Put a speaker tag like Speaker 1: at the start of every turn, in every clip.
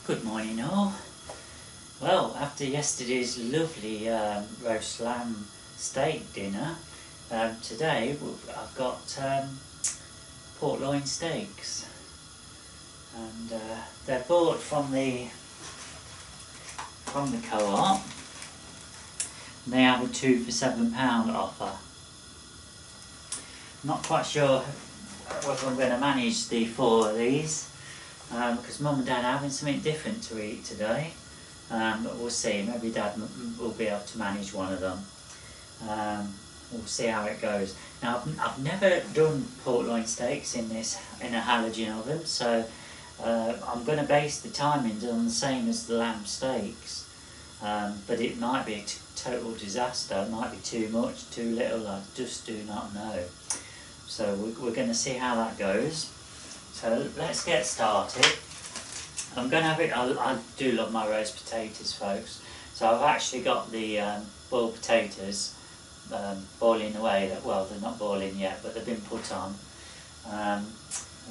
Speaker 1: Good morning all. Well, after yesterday's lovely roast lamb steak dinner, today I've got pork loin steaks, and they're bought from the co-op. They have a 2 for £7 offer. Not quite sure whether I'm going to manage the 4 of these, because Mum and Dad are having something different to eat today, but we'll see. Maybe Dad will be able to manage one of them. We'll see how it goes. Now, I've never done pork loin steaks in a halogen oven, so I'm going to base the timings on the same as the lamb steaks, but it might be a total disaster. It might be too much, too little, I just do not know. So we're going to see how that goes. So let's get started. I'm going to have it, I do love my roast potatoes, folks. So I've actually got the boiled potatoes boiling away. Well, they're not boiling yet, but they've been put on.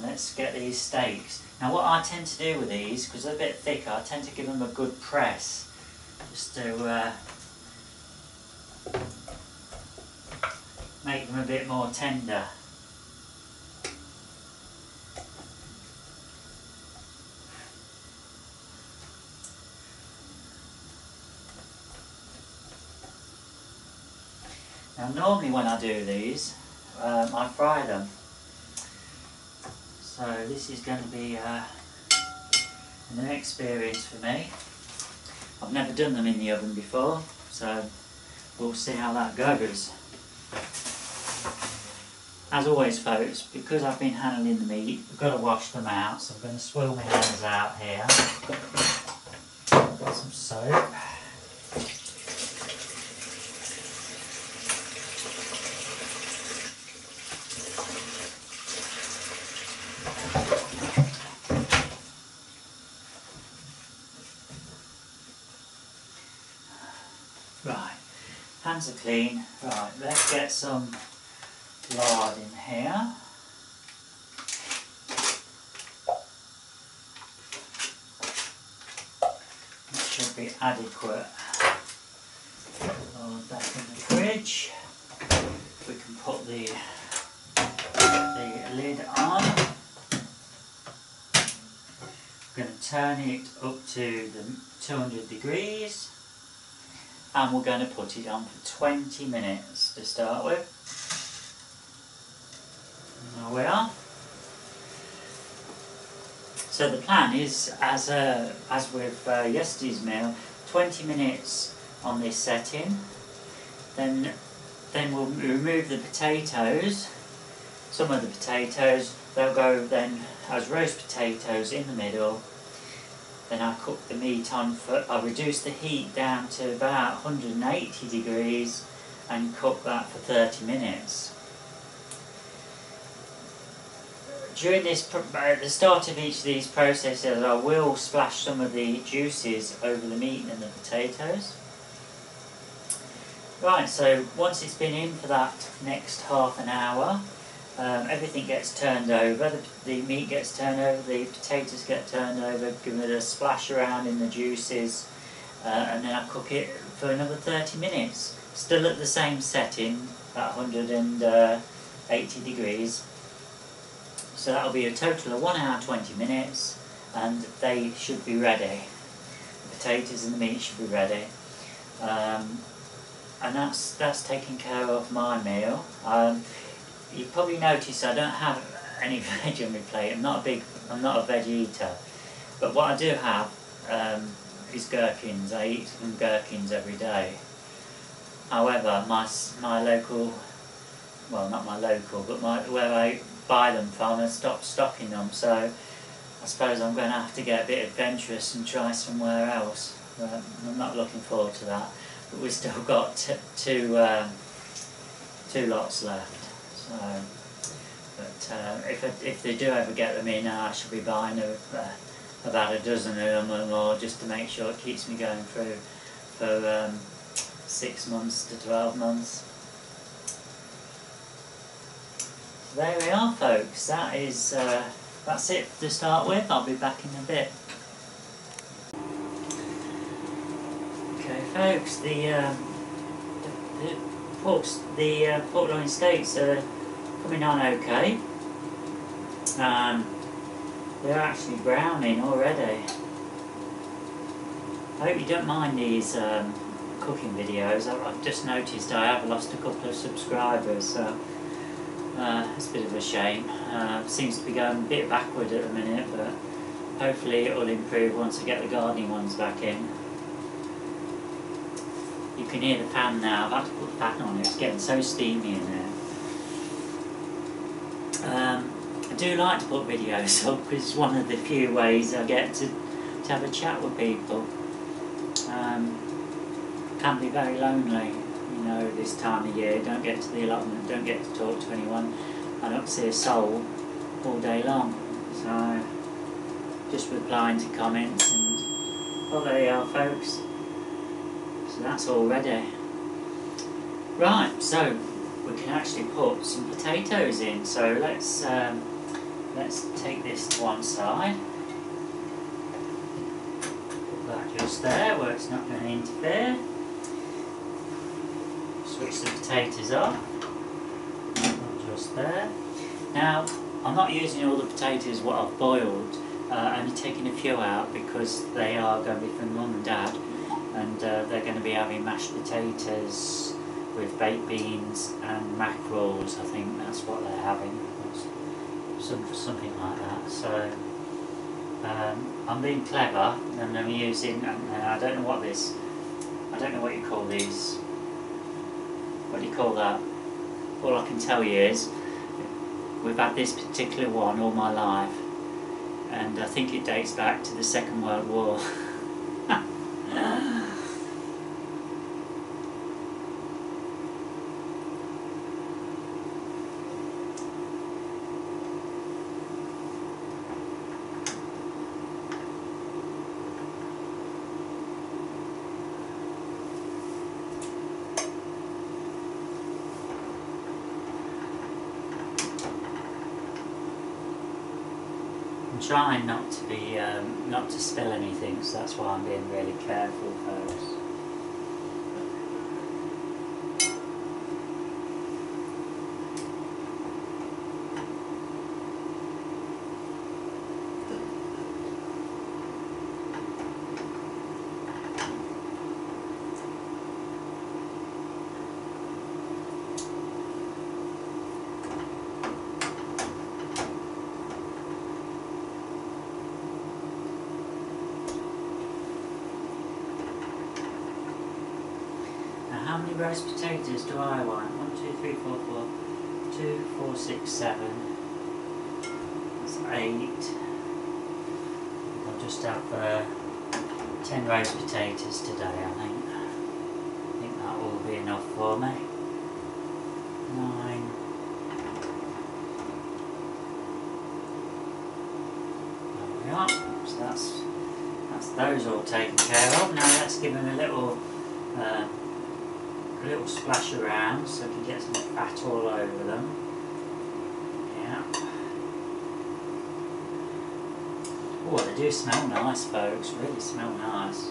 Speaker 1: Let's get these steaks. Now what I tend to do with these, because they're a bit thicker, I tend to give them a good press, just to make them a bit more tender. Now normally when I do these, I fry them. So this is going to be a new experience for me. I've never done them in the oven before, so we'll see how that goes. As always, folks, because I've been handling the meat, we've got to wash them out, so I'm going to swirl my hands out here. Got some soap. Right, hands are clean. Right, let's get some lard in here. That should be adequate. Lard back in the fridge. We can put the lid on. We're going to turn it up to the 200 degrees. And we're going to put it on for 20 minutes to start with. There we are. So the plan is, as with yesterday's meal, 20 minutes on this setting. Then we'll remove the potatoes. Some of the potatoes, they'll go then as roast potatoes in the middle. Then I cook the meat on I reduce the heat down to about 180 degrees and cook that for 30 minutes. During the start of each of these processes, I will splash some of the juices over the meat and the potatoes. Right, so once it's been in for that next half an hour, everything gets turned over, the meat gets turned over, the potatoes get turned over, give it a splash around in the juices, and then I cook it for another 30 minutes. Still at the same setting, at 180 degrees. So that'll be a total of 1 hour 20 minutes, and they should be ready. The potatoes and the meat should be ready. And that's taking care of my meal. You probably noticed I don't have any veg on my plate. I'm not a veg eater, but what I do have is gherkins. I eat some gherkins every day. However, my local, well, not my local, but where I buy them from, has stopped stocking them. So I suppose I'm going to have to get a bit adventurous and try somewhere else. I'm not looking forward to that. But we've still got two lots left. So, but if they do ever get them in, I shall be buying about a dozen of them or more, just to make sure it keeps me going through for 6 months to 12 months. So there we are, folks. That's it to start with. I'll be back in a bit. Okay, folks, the pork loin steaks are coming on okay. They're actually browning already. I hope you don't mind these cooking videos. I've just noticed I have lost a couple of subscribers, so it's a bit of a shame. Seems to be going a bit backward at the minute, but hopefully it will improve once I get the gardening ones back in. You can hear the fan now. I've had to put the fan on, it's getting so steamy in there. I do like to put videos up because it's one of the few ways I get to have a chat with people. Can be very lonely, you know, this time of year. Don't get to the allotment, don't get to talk to anyone. I don't see a soul all day long. So, just replying to comments and, oh, there you are, folks. So that's all ready. Right, so we can actually put some potatoes in. So let's take this to one side. Put that just there where it's not going to interfere. Switch the potatoes off. Just there. Now, I'm not using all the potatoes what I've boiled. Only taking a few out because they are going to be from Mum and Dad, and they're going to be having mashed potatoes with baked beans and mackerels. I think that's what they're having, something like that. So I'm being clever, and I'm using. I don't know what this. I don't know what you call these. What do you call that? All I can tell you is we've had this particular one all my life, and I think it dates back to the Second World War. I'm trying not to be, not to spill anything, so that's why I'm being really careful, folks. How many roast potatoes do I want? 1, 2, 3, 4, 4, 2, 4, 6, 7. That's 8. I'll just have 10 roast potatoes today, I think. I think that will be enough for me. 9. There we are. So that's those all taken care of. Now let's give them a little splash around so we can get some fat all over them. Yeah. Oh, they do smell nice, folks. Really smell nice.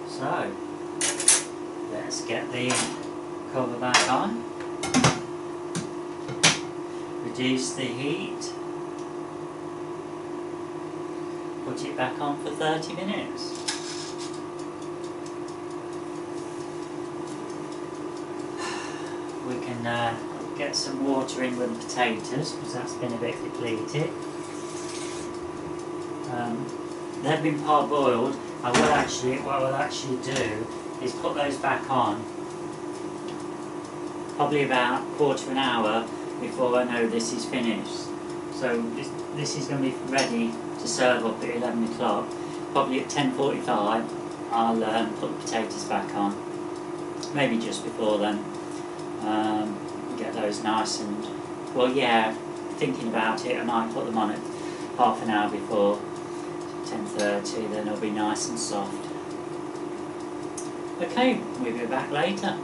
Speaker 1: So, let's get the cover back on, reduce the heat, put it back on for 30 minutes. We can get some water in with the potatoes because that's been a bit depleted. They've been parboiled. What I'll actually do is put those back on probably about a quarter of an hour before I know this is finished. So this is going to be ready to serve up at 11 o'clock. Probably at 10:45 I'll put the potatoes back on. Maybe just before then. Get those nice and, well, yeah, thinking about it, I might put them on at half an hour before 10:30, then it'll be nice and soft. Okay, we'll be back later.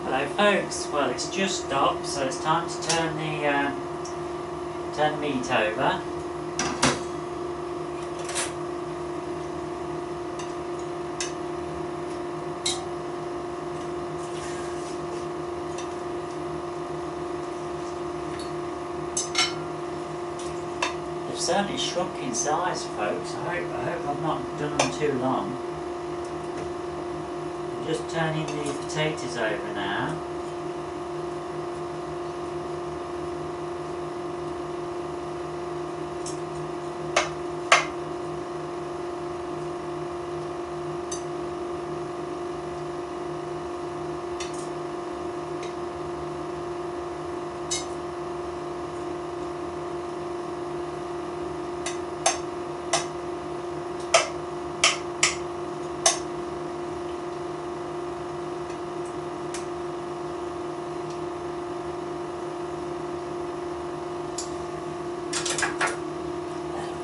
Speaker 1: Hello folks, well it's just stopped, so it's time to turn the meat over. They've certainly shrunk in size, folks. I hope I've not done them too long. I'm just turning the potatoes over now.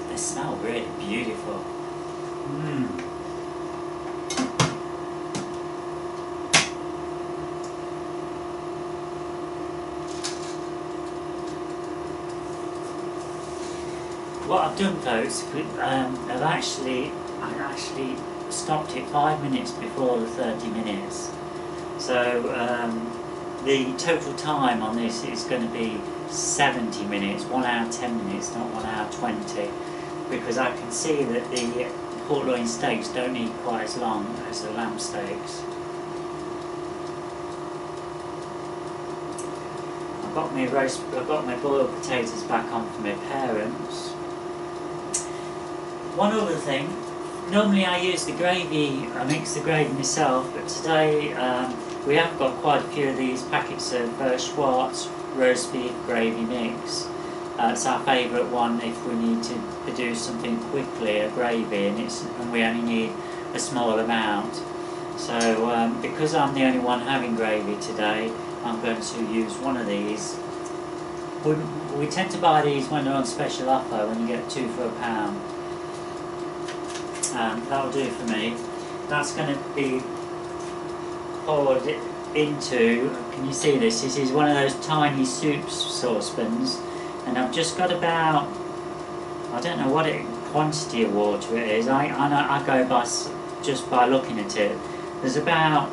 Speaker 1: They smell really beautiful. What I've done, folks, I actually stopped it 5 minutes before the 30 minutes. So the total time on this is going to be 70 minutes, 1 hour 10 minutes, not 1 hour 20, because I can see that the pork loin steaks don't need quite as long as the lamb steaks. I've got my boiled potatoes back on for my parents. One other thing, normally I use the gravy, I mix the gravy myself, but today we have got quite a few of these packets of Schwartz roast beef gravy mix. It's our favourite one if we need to produce something quickly, a gravy, and we only need a small amount. So because I'm the only one having gravy today, I'm going to use one of these. We tend to buy these when they're on special offer, when you get 2 for £1. That'll do for me. That's going to be poured into, can you see this? This is one of those tiny soup saucepans, and I've just got about, I don't know what quantity of water it is. I go by just by looking at it. There's about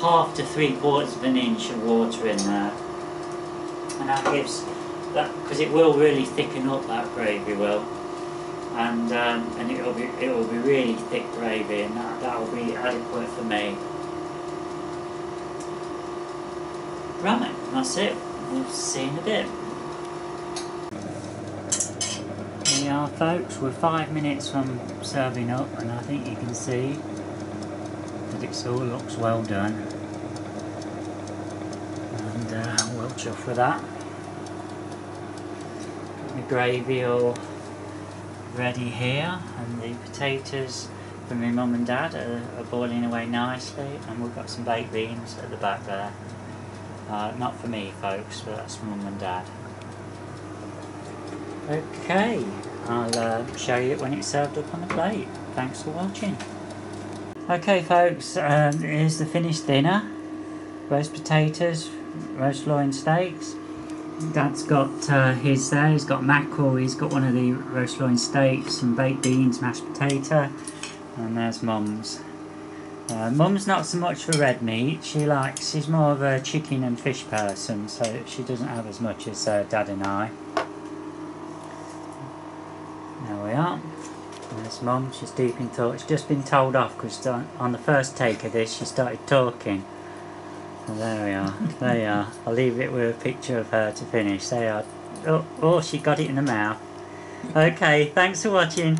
Speaker 1: half to 3/4 of an inch of water in there, and that gives that, because it will really thicken up, that gravy will. And it will be really thick gravy, and that will be adequate for me. Right, that's it. We'll see you in a bit. Here we are, folks. We're 5 minutes from serving up, and I think you can see that it all looks well done. And we'll chuff with that. Got my gravy all ready here, and the potatoes for my mum and dad are boiling away nicely, and we've got some baked beans at the back there. Not for me, folks, but that's for mum and dad. Okay, I'll show you it when it's served up on the plate. Thanks for watching. Okay folks, here's the finished dinner. Roast potatoes, roast loin steaks. Dad's got his there, he's got mackerel, he's got one of the roast loin steaks, some baked beans, mashed potato, and there's Mum's. Mum's not so much for red meat, she's more of a chicken and fish person, so she doesn't have as much as Dad and I. There we are. There's Mum, she's deep in thought. She's just been told off because on the first take of this she started talking. Well, there we are, there you are. I'll leave it with a picture of her to finish. There you are. Oh, she got it in the mouth. Okay, thanks for watching.